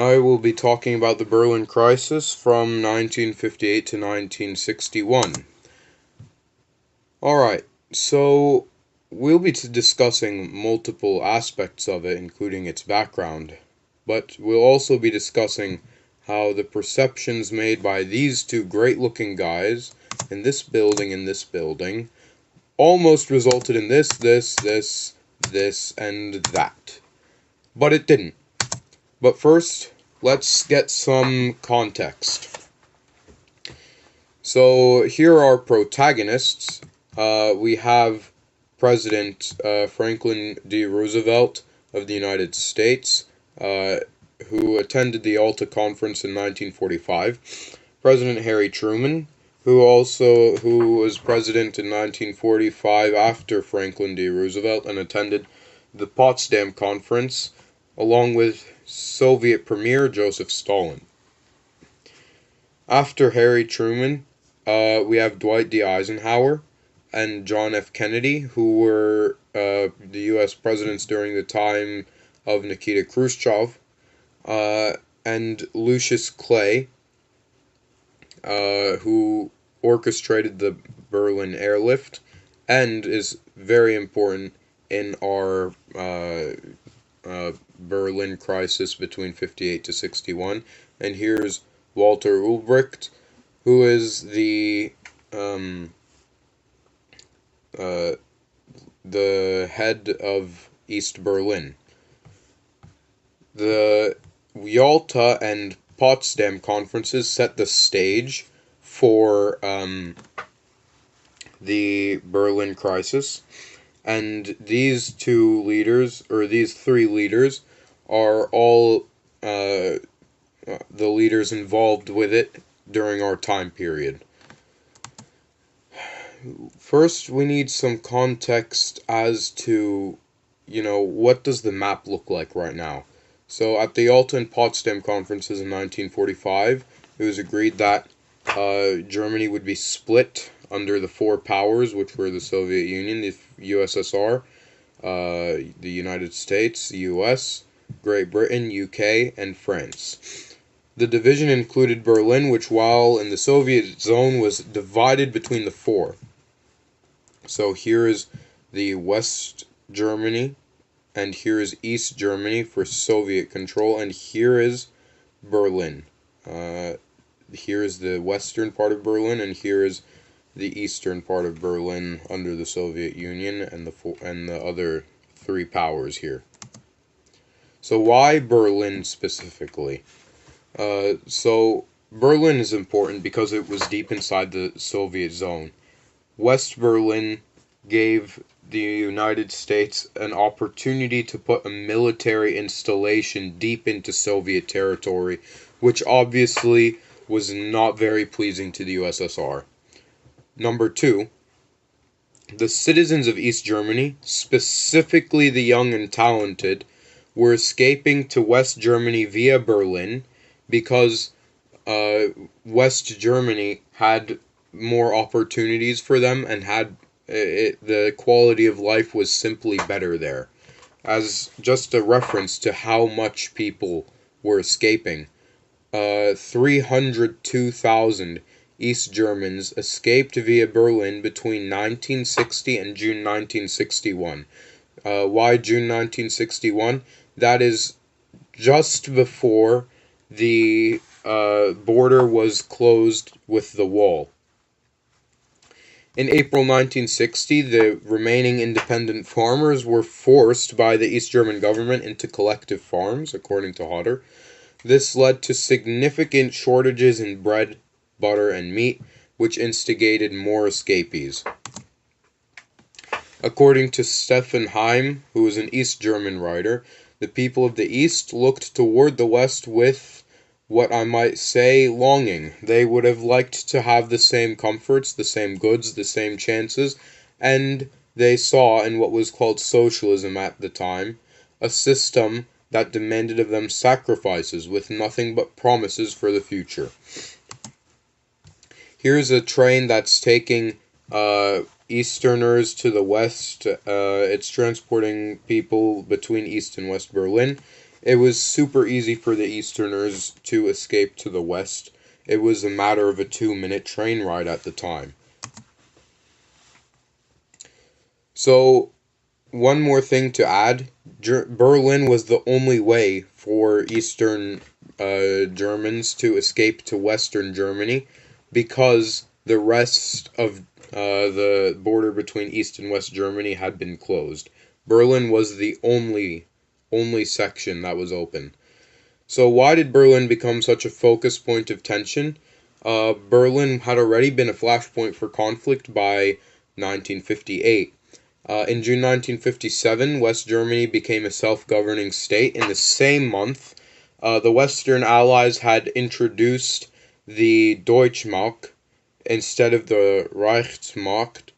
I will be talking about the Berlin Crisis from 1958 to 1961. Alright, so we'll be discussing multiple aspects of it, including its background, but we'll also be discussing how the perceptions made by these two great-looking guys in this building, almost resulted in this, and that. But it didn't. But first, let's get some context. So here are protagonists. We have President Franklin D. Roosevelt of the United States, who attended the Yalta Conference in 1945. President Harry Truman, who was president in 1945 after Franklin D. Roosevelt and attended the Potsdam Conference, along with Soviet Premier Joseph Stalin. After Harry Truman, we have Dwight D. Eisenhower and John F. Kennedy, who were the U.S. presidents during the time of Nikita Khrushchev, and Lucius Clay, who orchestrated the Berlin airlift and is very important in our Berlin crisis between 58 to 61. And here's Walter Ulbricht, who is the head of East Berlin. The Yalta and Potsdam conferences set the stage for the Berlin crisis, and these three leaders are all the leaders involved with it during our time period. First, we need some context as to, what does the map look like right now? So at the Yalta and Potsdam conferences in 1945, it was agreed that Germany would be split under the four powers, which were the Soviet Union, the USSR, the United States, the US, Great Britain, UK, and France. The division included Berlin, which while in the Soviet zone was divided between the four. So here is the West Germany, and here is East Germany for Soviet control, and here is Berlin. Here is the western part of Berlin, and here is the eastern part of Berlin under the Soviet Union and the other three powers here. So why Berlin specifically? So Berlin is important because it was deep inside the Soviet zone. West Berlin gave the United States an opportunity to put a military installation deep into Soviet territory, which obviously was not very pleasing to the USSR. Number two, the citizens of East Germany, specifically the young and talented, were escaping to West Germany via Berlin because West Germany had more opportunities for them and had the quality of life was simply better there. As just a reference to how much people were escaping, 302,000 East Germans escaped via Berlin between 1960 and June 1961. Why June 1961? That is just before the border was closed with the wall. In April 1960, the remaining independent farmers were forced by the East German government into collective farms, according to Hodder. This led to significant shortages in bread, butter, and meat, which instigated more escapees. According to Stefan Heim, who is an East German writer, the people of the East looked toward the West with what I might say longing. They would have liked to have the same comforts, the same goods, the same chances, and they saw in what was called socialism at the time a system that demanded of them sacrifices with nothing but promises for the future. Here's a train that's taking Easterners to the West. It's transporting people between East and West Berlin. it was super easy for the Easterners to escape to the West. It was a matter of a 2-minute train ride at the time. So, one more thing to add, Berlin was the only way for Eastern Germans to escape to Western Germany, because the rest of the border between East and West Germany had been closed. Berlin was the only section that was open. So why did Berlin become such a focus point of tension? Berlin had already been a flashpoint for conflict by 1958. In June 1957, West Germany became a self-governing state. In the same month, the Western Allies had introduced the Deutschmark instead of the Reichsmark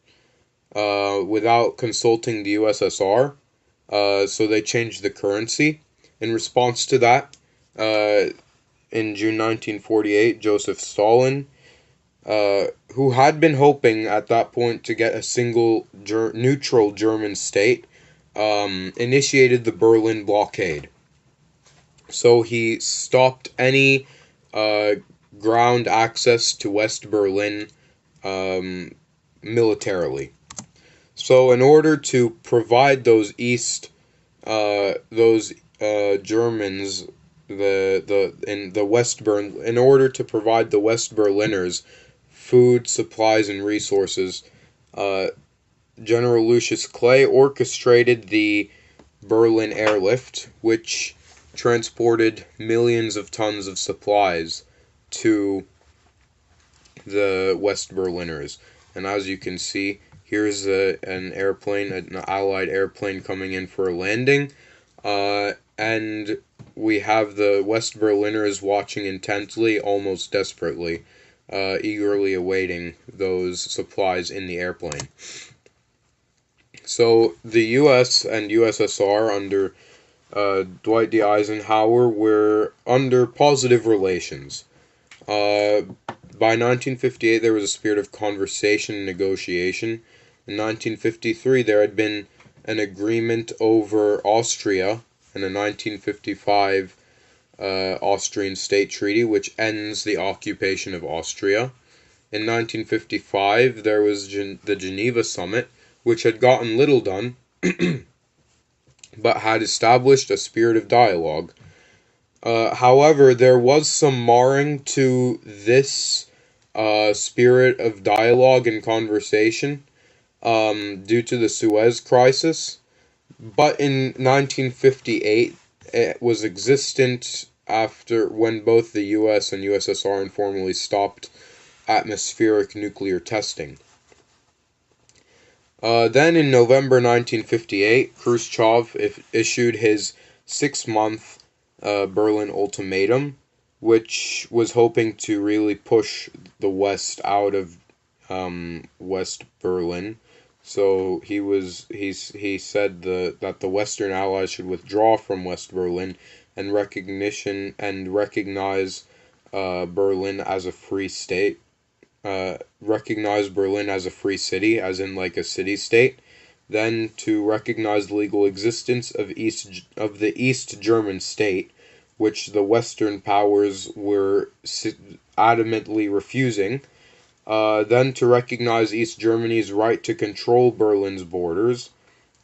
without consulting the USSR. So they changed the currency. In response to that, in June 1948, Joseph Stalin, who had been hoping at that point to get a single neutral German state, initiated the Berlin blockade. So he stopped any ground access to West Berlin militarily. So in order to provide those Germans, in order to provide the West Berliners food, supplies, and resources, General Lucius Clay orchestrated the Berlin Airlift, which transported millions of tons of supplies to the West Berliners. And as you can see, here's an Allied airplane coming in for a landing. And we have the West Berliners watching intently, almost desperately, eagerly awaiting those supplies in the airplane. So the U.S. and USSR under Dwight D. Eisenhower were under positive relations. By 1958, there was a spirit of conversation and negotiation. In 1953, there had been an agreement over Austria and a 1955 Austrian State Treaty, which ends the occupation of Austria. In 1955, there was the Geneva Summit, which had gotten little done, but had established a spirit of dialogue. However, there was some marring to this spirit of dialogue and conversation due to the Suez Crisis. But in 1958, it was existent after when both the US and USSR informally stopped atmospheric nuclear testing. Then in November 1958, Khrushchev issued his 6-month Berlin Ultimatum, which was hoping to really push the West out of West Berlin. So he said that the Western Allies should withdraw from West Berlin and recognize Berlin as a free state. Recognize Berlin as a free city, as in like a city-state, then to recognize the legal existence of the East German state, which the Western powers were adamantly refusing, then to recognize East Germany's right to control Berlin's borders,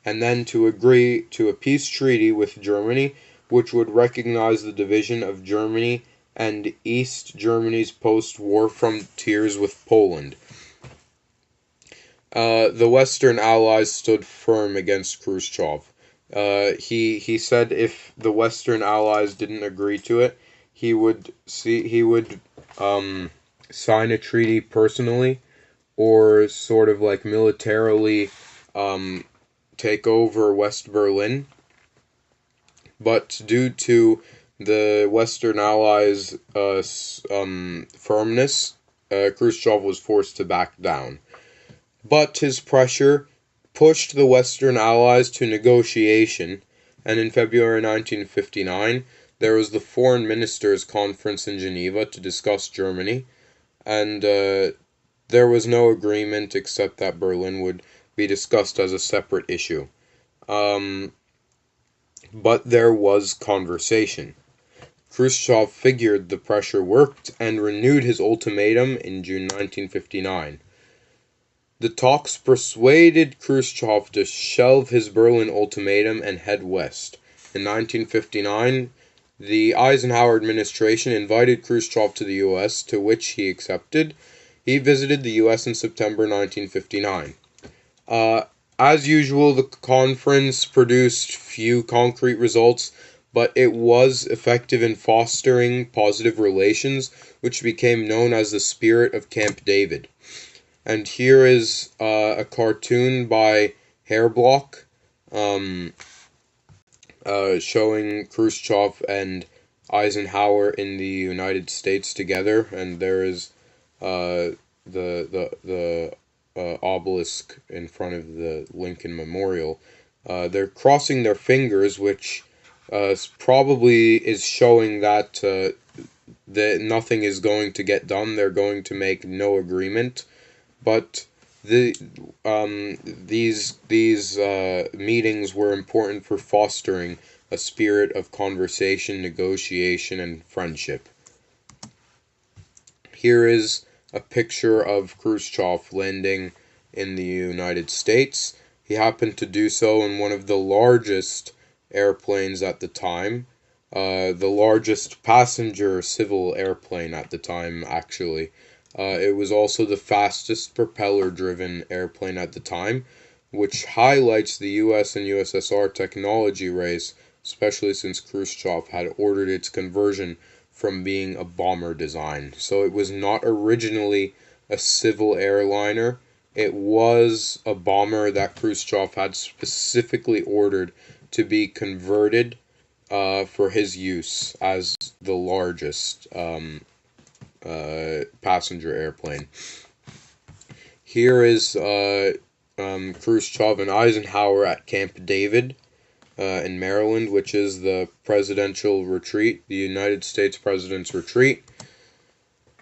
and then to agree to a peace treaty with Germany, which would recognize the division of Germany and East Germany's post-war frontiers with Poland. The Western Allies stood firm against Khrushchev. He said if the Western Allies didn't agree to it, he would sign a treaty personally, or sort of like militarily take over West Berlin. But due to the Western Allies' firmness, Khrushchev was forced to back down. But his pressure pushed the Western Allies to negotiation, and in February 1959, there was the Foreign Ministers' Conference in Geneva to discuss Germany, and there was no agreement except that Berlin would be discussed as a separate issue. But there was conversation. Khrushchev figured the pressure worked and renewed his ultimatum in June 1959. The talks persuaded Khrushchev to shelve his Berlin ultimatum and head west. In 1959, the Eisenhower administration invited Khrushchev to the U.S., to which he accepted. He visited the U.S. in September 1959. As usual, the conference produced few concrete results, but it was effective in fostering positive relations, which became known as the spirit of Camp David. And here is a cartoon by Hairblock showing Khrushchev and Eisenhower in the United States together, and there is the obelisk in front of the Lincoln Memorial. They're crossing their fingers, which probably is showing that that nothing is going to get done. They're going to make no agreement, but these meetings were important for fostering a spirit of conversation, negotiation, and friendship. Here is a picture of Khrushchev landing in the United States. He happened to do so in one of the largest airplanes at the time, the largest passenger civil airplane at the time, actually. It was also the fastest propeller-driven airplane at the time, which highlights the US and USSR technology race, especially since Khrushchev had ordered its conversion from being a bomber design. So it was not originally a civil airliner. It was a bomber that Khrushchev had specifically ordered to be converted for his use as the largest passenger airplane. Here is Khrushchev and Eisenhower at Camp David in Maryland, which is the presidential retreat, the United States President's retreat.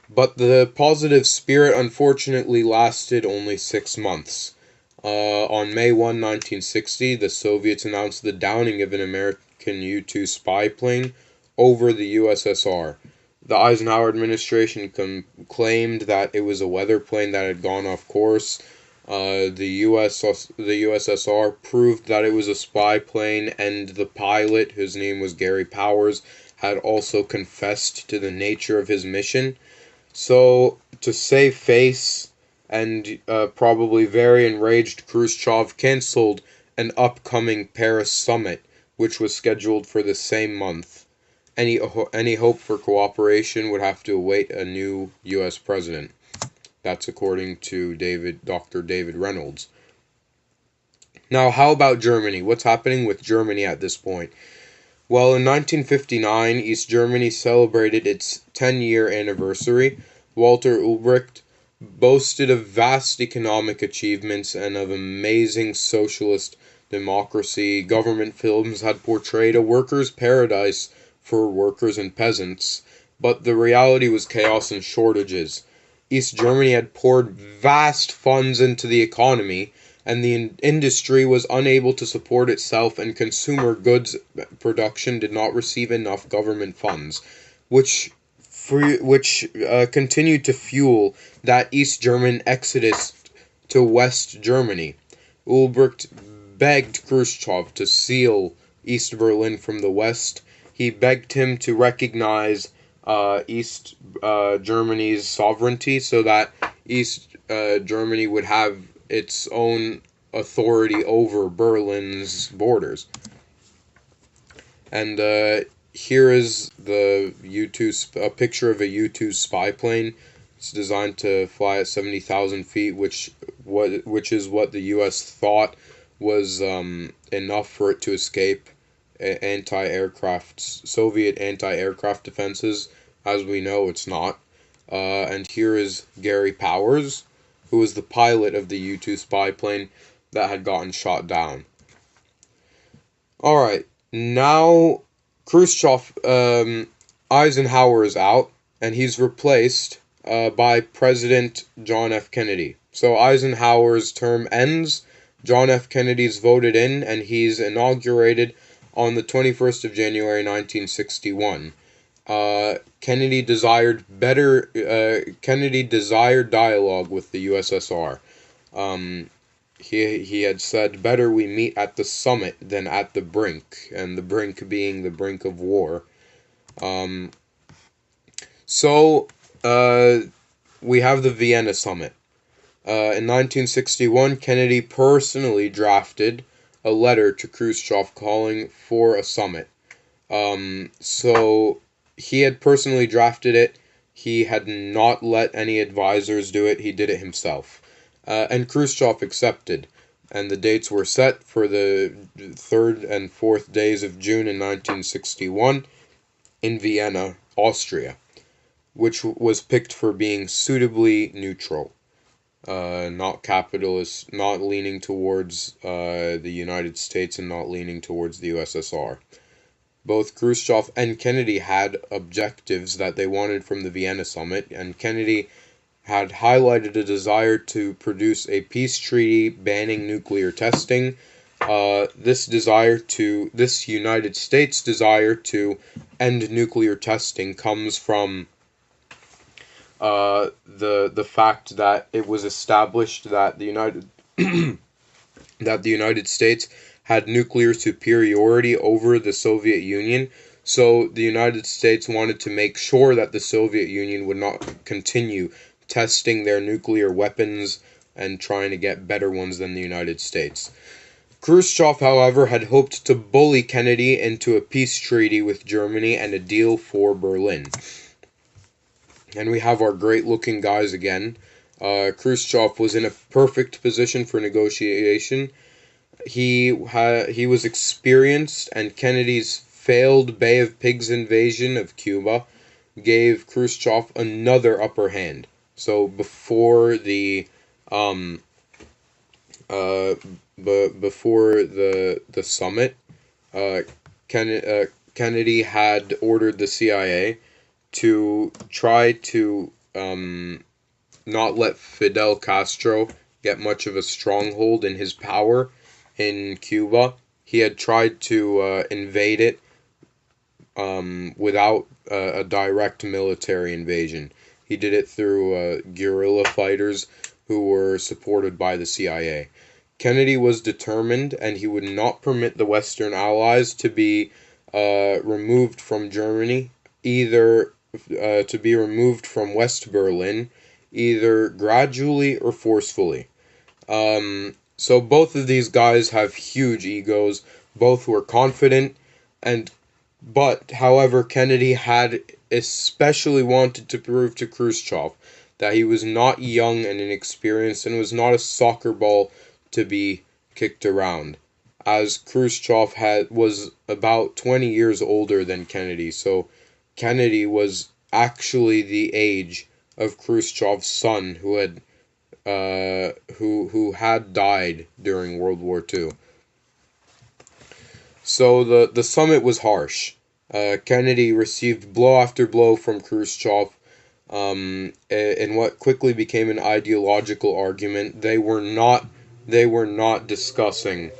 But the positive spirit unfortunately lasted only 6 months. On May 1, 1960, the Soviets announced the downing of an American U-2 spy plane over the USSR. The Eisenhower administration claimed that it was a weather plane that had gone off course. The USSR proved that it was a spy plane, and the pilot, whose name was Gary Powers, had also confessed to the nature of his mission. So, to save face, and probably very enraged, Khrushchev canceled an upcoming Paris summit, which was scheduled for the same month. Any hope for cooperation would have to await a new U.S. president. That's according to Dr. David Reynolds. Now, how about Germany? What's happening with Germany at this point? Well, in 1959, East Germany celebrated its 10-year anniversary. Walter Ulbricht boasted of vast economic achievements and of amazing socialist democracy. Government films had portrayed a workers' paradise for workers and peasants, but the reality was chaos and shortages. East Germany had poured vast funds into the economy, and the industry was unable to support itself, and consumer goods production did not receive enough government funds, which continued to fuel that East German exodus to West Germany. Ulbricht begged Khrushchev to seal East Berlin from the West. He begged him to recognize East Germany's sovereignty so that East Germany would have its own authority over Berlin's borders. And here is the a picture of a U-2 spy plane. It's designed to fly at 70,000 feet, which is what the U.S. thought was enough for it to escape Soviet anti-aircraft defenses. As we know, it's not. And here is Gary Powers, who was the pilot of the U-2 spy plane that had gotten shot down. Alright, now Khrushchev, Eisenhower is out, and he's replaced by President John F. Kennedy. So Eisenhower's term ends, John F. Kennedy's voted in, and he's inaugurated on the 21st of January 1961. Kennedy desired dialogue with the USSR. He had said, "Better we meet at the summit than at the brink," and the brink being the brink of war. So we have the Vienna summit. In 1961, Kennedy personally drafted a letter to Khrushchev calling for a summit. So he had personally drafted it. He had not let any advisors do it. He did it himself. And Khrushchev accepted. And the dates were set for the 3rd and 4th days of June in 1961 in Vienna, Austria, which was picked for being suitably neutral. Not capitalist, not leaning towards the United States and not leaning towards the USSR. Both Khrushchev and Kennedy had objectives that they wanted from the Vienna summit, and Kennedy had highlighted a desire to produce a peace treaty banning nuclear testing. This United States desire to end nuclear testing comes from the fact that it was established that the United States had nuclear superiority over the Soviet Union. So the United States wanted to make sure that the Soviet Union would not continue testing their nuclear weapons and trying to get better ones than the United States. Khrushchev, however, had hoped to bully Kennedy into a peace treaty with Germany and a deal for Berlin. And we have our great-looking guys again. Khrushchev was in a perfect position for negotiation. He was experienced, and Kennedy's failed Bay of Pigs invasion of Cuba gave Khrushchev another upper hand. So before the summit, Kennedy had ordered the CIA to try to not let Fidel Castro get much of a stronghold in his power in Cuba. He had tried to invade it without a direct military invasion. He did it through guerrilla fighters who were supported by the CIA. Kennedy was determined, and he would not permit the Western Allies to be removed from Germany, either to be removed from West Berlin, either gradually or forcefully. So both of these guys have huge egos. Both were confident, but however, Kennedy had especially wanted to prove to Khrushchev that he was not young and inexperienced and was not a soccer ball to be kicked around, as Khrushchev was about 20 years older than Kennedy. So Kennedy was actually the age of Khrushchev's son, who had died during World War II. So the summit was harsh. Kennedy received blow after blow from Khrushchev in what quickly became an ideological argument. They were not discussing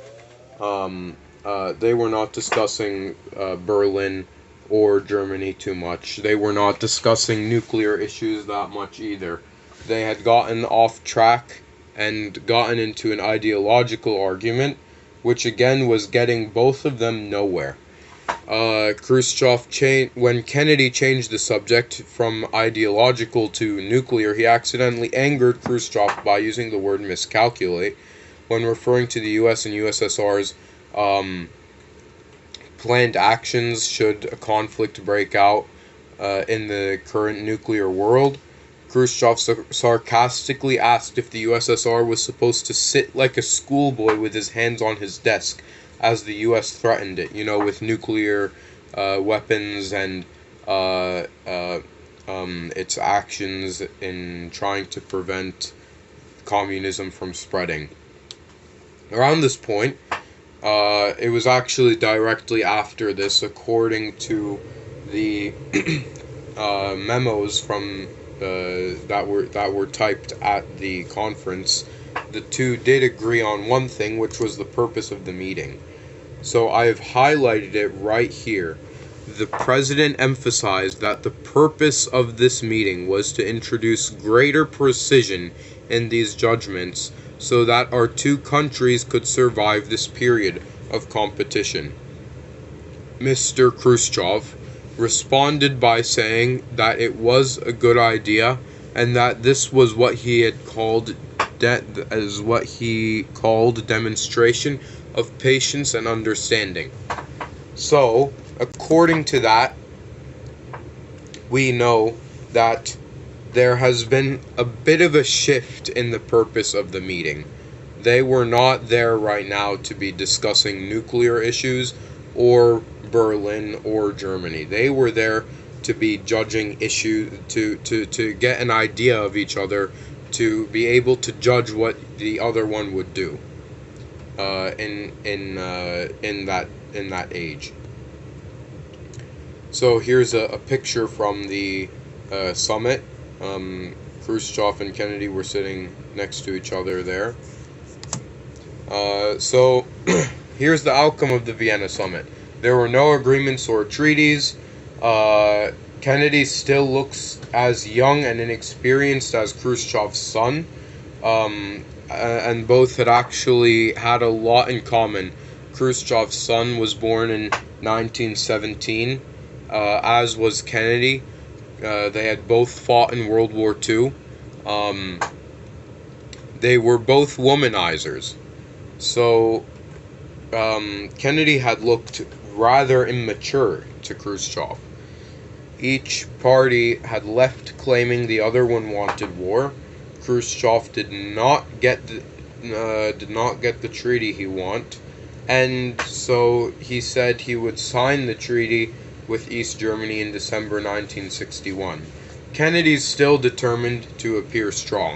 Berlin or Germany too much. They were not discussing nuclear issues that much either. They had gotten off track and gotten into an ideological argument, which again was getting both of them nowhere. When Kennedy changed the subject from ideological to nuclear, he accidentally angered Khrushchev by using the word miscalculate when referring to the US and USSR's planned actions should a conflict break out in the current nuclear world. Khrushchev sarcastically asked if the USSR was supposed to sit like a schoolboy with his hands on his desk as the US threatened it, with nuclear weapons and its actions in trying to prevent communism from spreading. Around this point, it was actually directly after this, according to the memos from that were typed at the conference. The two did agree on one thing, which was the purpose of the meeting. So I have highlighted it right here. The president emphasized that the purpose of this meeting was to introduce greater precision in these judgments so that our two countries could survive this period of competition. Mr. Khrushchev responded by saying that it was a good idea and that this was what he had called demonstration of patience and understanding. So, according to that, we know that there has been a bit of a shift in the purpose of the meeting. They were not there right now to be discussing nuclear issues or Berlin or Germany. They were there to be judging issues, to get an idea of each other, to be able to judge what the other one would do in that age. So here's a picture from the summit. Khrushchev and Kennedy were sitting next to each other there. So here's the outcome of the Vienna summit. There were no agreements or treaties. Kennedy still looks as young and inexperienced as Khrushchev's son, and both had actually had a lot in common. Khrushchev's son was born in 1917, as was Kennedy. They had both fought in World War II. They were both womanizers. So Kennedy had looked rather immature to Khrushchev. Each party had left claiming the other one wanted war. Khrushchev did not get the treaty he wanted, and so he said he would sign the treaty with East Germany in December 1961. Kennedy's still determined to appear strong.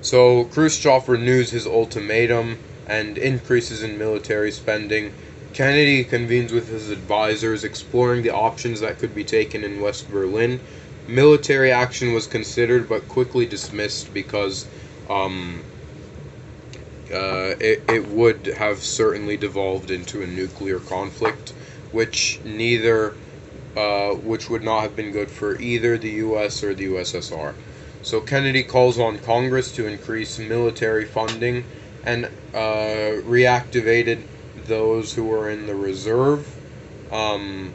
So Khrushchev renews his ultimatum and increases in military spending. Kennedy convenes with his advisors, exploring the options that could be taken in West Berlin. Military action was considered, but quickly dismissed because it would have certainly devolved into a nuclear conflict, which would not have been good for either the U.S. or the USSR. So Kennedy calls on Congress to increase military funding and reactivated those who were in the reserve. In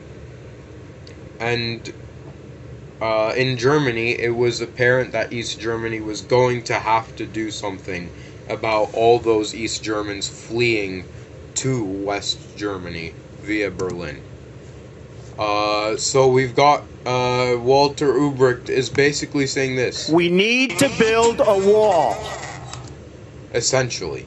Germany, it was apparent that East Germany was going to have to do something about all those East Germans fleeing to West Germany via Berlin. So we've got Walter Ulbricht is basically saying this. We need to build a wall. Essentially.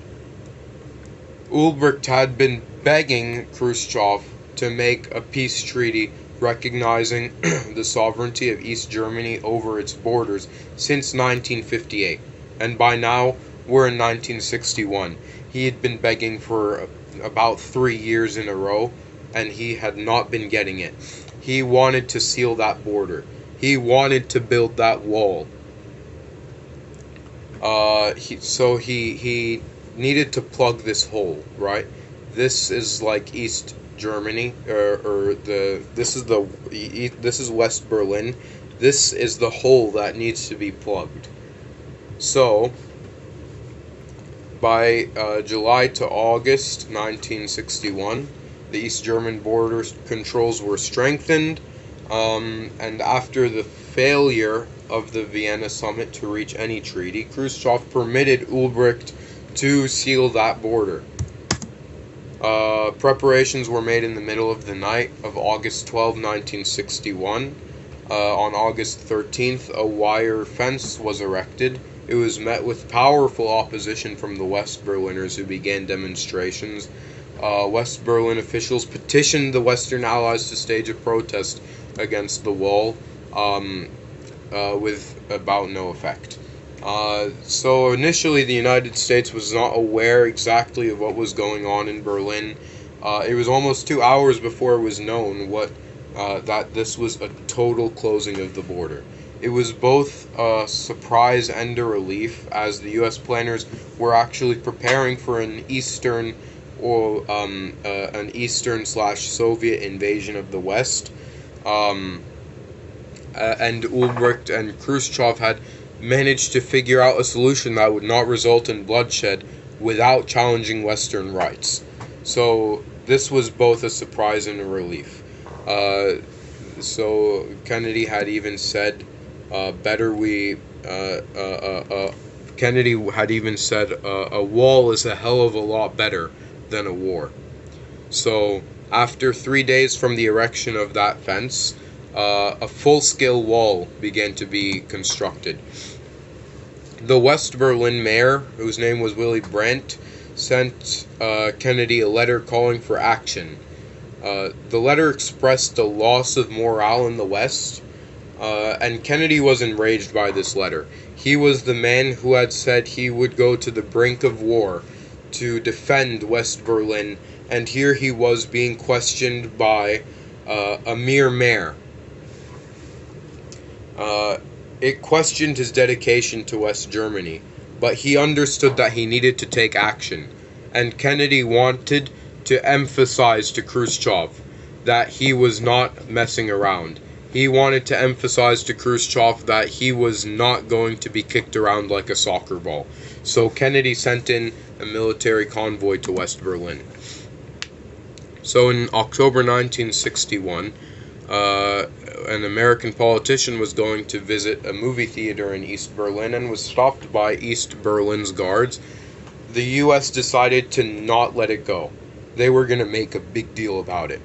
Ulbricht had been begging Khrushchev to make a peace treaty recognizing the sovereignty of East Germany over its borders since 1958. And by now, we're in 1961. He had been begging for about 3 years in a row, and he had not been getting it. He wanted to seal that border. He wanted to build that wall. He needed to plug this hole, right? This is like East Germany, this is West Berlin. This is the hole that needs to be plugged. So by July to August 1961, the East German border controls were strengthened, and after the failure of the Vienna summit to reach any treaty, Khrushchev permitted Ulbricht to seal that border. Preparations were made in the middle of the night of August 12, 1961. On August 13th, a wire fence was erected. It was met with powerful opposition from the West Berliners, who began demonstrations. West Berlin officials petitioned the Western Allies to stage a protest against the wall, with about no effect. So initially the United States was not aware exactly of what was going on in Berlin. It was almost 2 hours before it was known that this was a total closing of the border. It was both a surprise and a relief, as the U.S. planners were actually preparing for an Eastern an Eastern/Soviet invasion of the West. And Ulbricht and Khrushchev had managed to figure out a solution that would not result in bloodshed without challenging Western rights. So this was both a surprise and a relief. So Kennedy had even said, Kennedy had even said, a wall is a hell of a lot better than a war. So after 3 days from the erection of that fence, a full-scale wall began to be constructed. The West Berlin mayor, whose name was Willy Brandt, sent Kennedy a letter calling for action. The letter expressed a loss of morale in the West, and Kennedy was enraged by this letter. He was the man who had said he would go to the brink of war to defend West Berlin, and here he was being questioned by a mere mayor. It questioned his dedication to West Germany, but he understood that he needed to take action, and Kennedy wanted to emphasize to Khrushchev that he was not messing around. He wanted to emphasize to Khrushchev that he was not going to be kicked around like a soccer ball. So Kennedy sent in a military convoy to West Berlin. So in October 1961, an American politician was going to visit a movie theater in East Berlin and was stopped by East Berlin's guards. The U.S. decided to not let it go. They were going to make a big deal about it.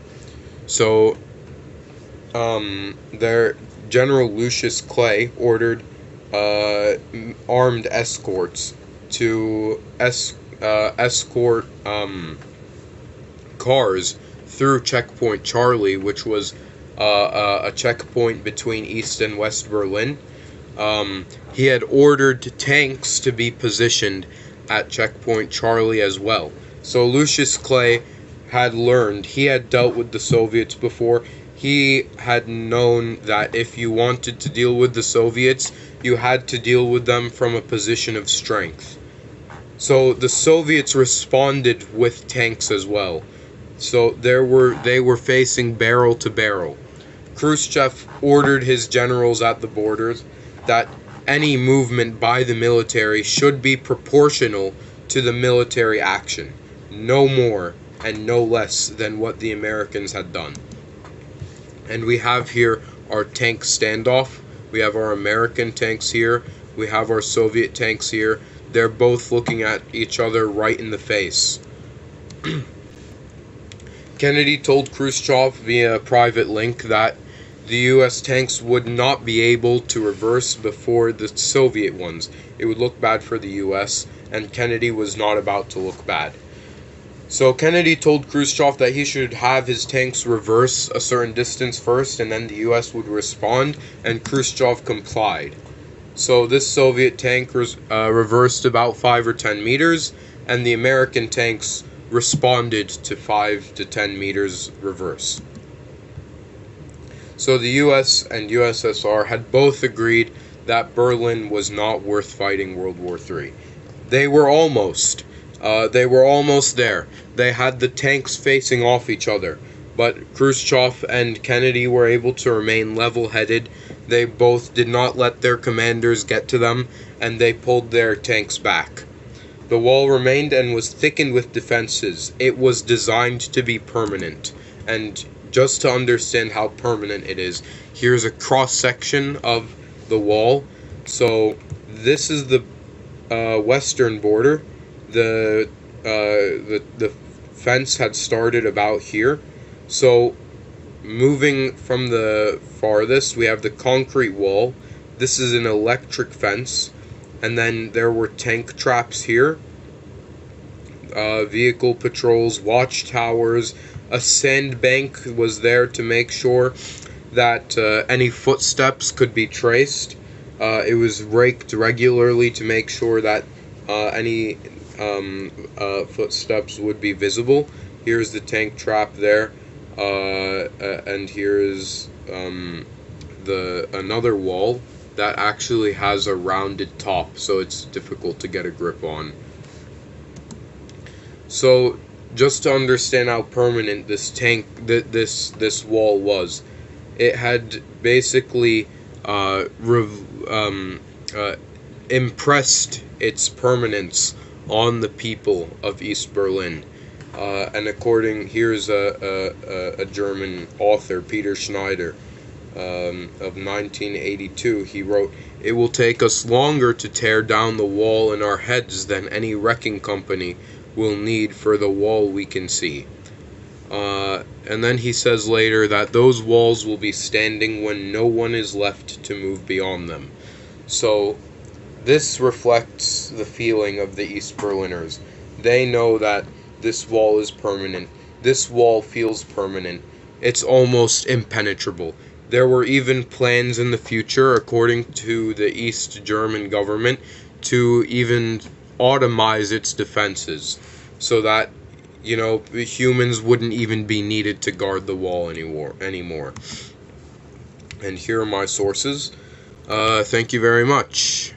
So their General Lucius Clay ordered armed escorts to escort cars through Checkpoint Charlie, which was a checkpoint between East and West Berlin. He had ordered tanks to be positioned at Checkpoint Charlie as well. So Lucius Clay had learned, he had dealt with the Soviets before. He had known that if you wanted to deal with the Soviets, you had to deal with them from a position of strength. So the Soviets responded with tanks as well. So they were facing barrel to barrel. Khrushchev ordered his generals at the borders that any movement by the military should be proportional to the military action, no more and no less than what the Americans had done. And we have here our tank standoff. We have our American tanks here. We have our Soviet tanks here. They're both looking at each other right in the face. Kennedy told Khrushchev via a private link that the U.S. tanks would not be able to reverse before the Soviet ones. It would look bad for the U.S., and Kennedy was not about to look bad. So Kennedy told Khrushchev that he should have his tanks reverse a certain distance first, and then the U.S. would respond, and Khrushchev complied. So this Soviet tank reversed about 5 or 10 meters, and the American tanks responded to 5 to 10 meters reverse. So the US and USSR had both agreed that Berlin was not worth fighting World War III. They were almost there. They had the tanks facing off each other, but Khrushchev and Kennedy were able to remain level-headed. They both did not let their commanders get to them, and they pulled their tanks back. The wall remained and was thickened with defenses. It was designed to be permanent, and just to understand how permanent it is, here's a cross-section of the wall. So this is the western border. The fence had started about here. So moving from the farthest, we have the concrete wall. This is an electric fence, and then there were tank traps here, vehicle patrols, watchtowers. A sandbank was there to make sure that any footsteps could be traced. It was raked regularly to make sure that any footsteps would be visible. Here's the tank trap there, and here's another wall that actually has a rounded top, so it's difficult to get a grip on. So just to understand how permanent this wall was, it had basically impressed its permanence on the people of East Berlin. And here's a German author, Peter Schneider, of 1982. He wrote, "It will take us longer to tear down the wall in our heads than any wrecking company will need for the wall we can see." And then he says later that those walls will be standing when no one is left to move beyond them. So this reflects the feeling of the East Berliners. They know that this wall is permanent. This wall feels permanent. It's almost impenetrable. There were even plans in the future, according to the East German government, to even automize its defenses so that, humans wouldn't even be needed to guard the wall anymore. And here are my sources. Thank you very much.